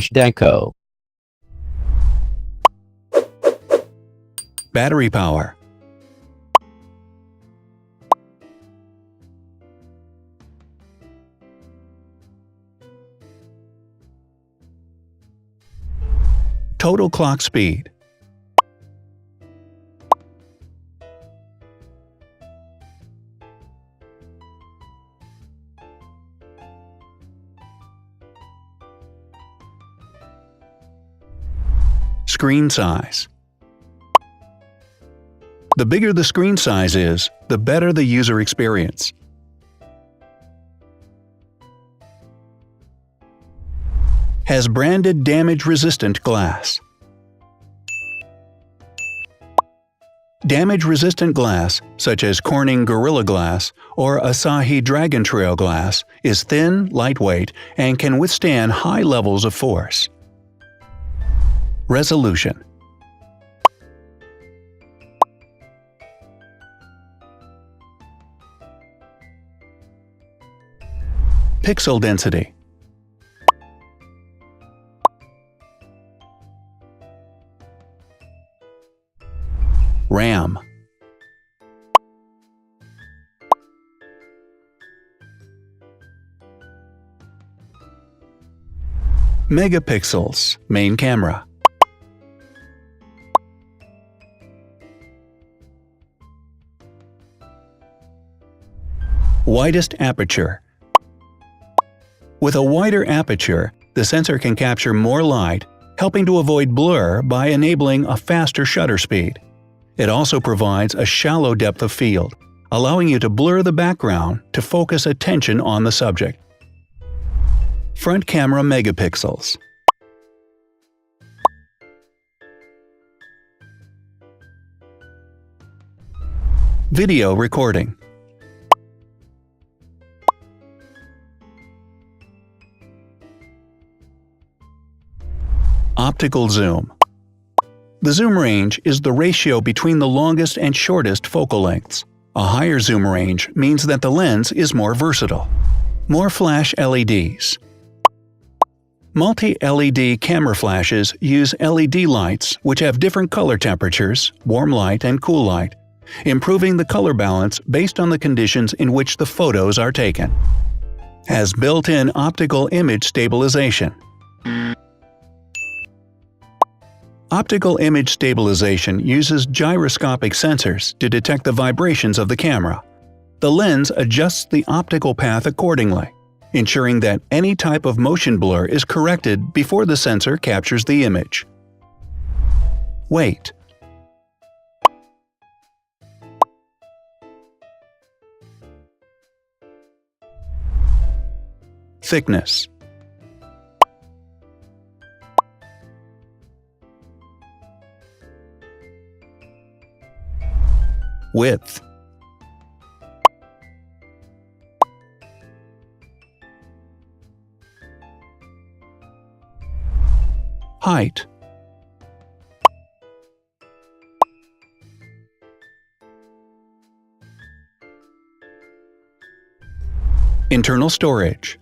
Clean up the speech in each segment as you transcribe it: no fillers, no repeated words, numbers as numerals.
Deco. Battery power. Total clock speed. Screen size. The bigger the screen size is, the better the user experience. Has branded damage-resistant glass. Damage-resistant glass, such as Corning Gorilla Glass or Asahi Dragon Trail Glass, is thin, lightweight, and can withstand high levels of force. Resolution. Pixel density. RAM. Megapixels, main camera. Widest aperture. With a wider aperture, the sensor can capture more light, helping to avoid blur by enabling a faster shutter speed. It also provides a shallow depth of field, allowing you to blur the background to focus attention on the subject. Front camera megapixels. Video recording. Optical zoom. The zoom range is the ratio between the longest and shortest focal lengths. A higher zoom range means that the lens is more versatile. More flash LEDs. Multi-LED camera flashes use LED lights which have different color temperatures, warm light and cool light, improving the color balance based on the conditions in which the photos are taken. Has built-in optical image stabilization. Optical image stabilization uses gyroscopic sensors to detect the vibrations of the camera. The lens adjusts the optical path accordingly, ensuring that any type of motion blur is corrected before the sensor captures the image. Weight. Thickness. Width. Height. Internal storage.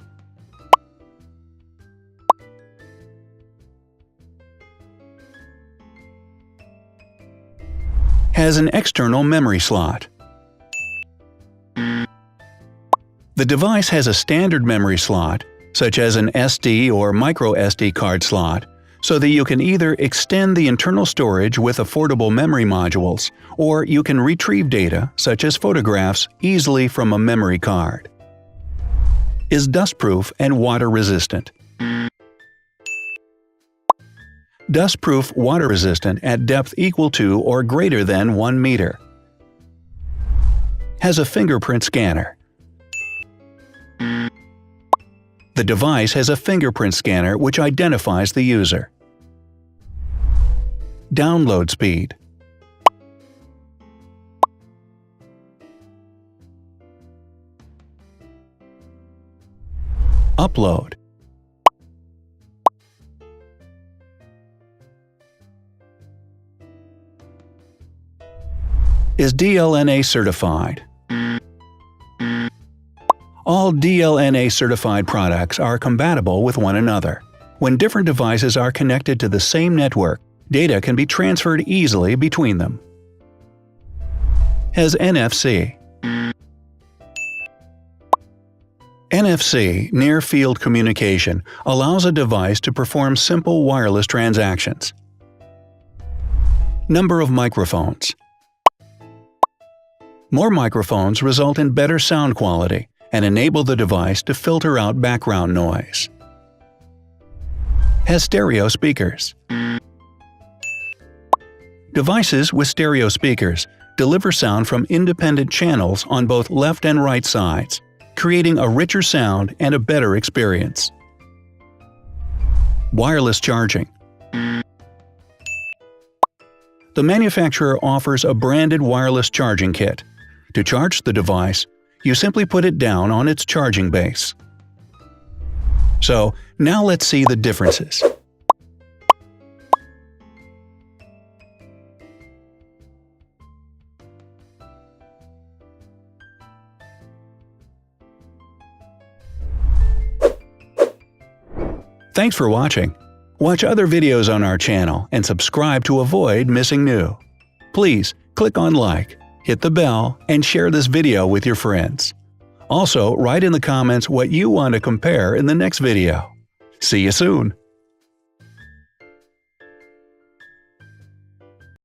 Has an external memory slot. The device has a standard memory slot, such as an SD or micro SD card slot, so that you can either extend the internal storage with affordable memory modules, or you can retrieve data, such as photographs, easily from a memory card. Is dustproof and water-resistant. Dustproof water-resistant at depth equal to or greater than 1 meter. Has a fingerprint scanner. The device has a fingerprint scanner which identifies the user. Download speed. Upload. Is DLNA certified. All DLNA certified products are compatible with one another. When different devices are connected to the same network, data can be transferred easily between them. Has NFC. NFC, Near Field Communication, allows a device to perform simple wireless transactions. Number of microphones. More microphones result in better sound quality and enable the device to filter out background noise. Has stereo speakers. Devices with stereo speakers deliver sound from independent channels on both left and right sides, creating a richer sound and a better experience. Wireless charging. The manufacturer offers a branded wireless charging kit. To charge the device, you simply put it down on its charging base. So, now let's see the differences. Thanks for watching. Watch other videos on our channel and subscribe to avoid missing new. Please click on like, hit the bell, and share this video with your friends. Also, write in the comments what you want to compare in the next video. See you soon!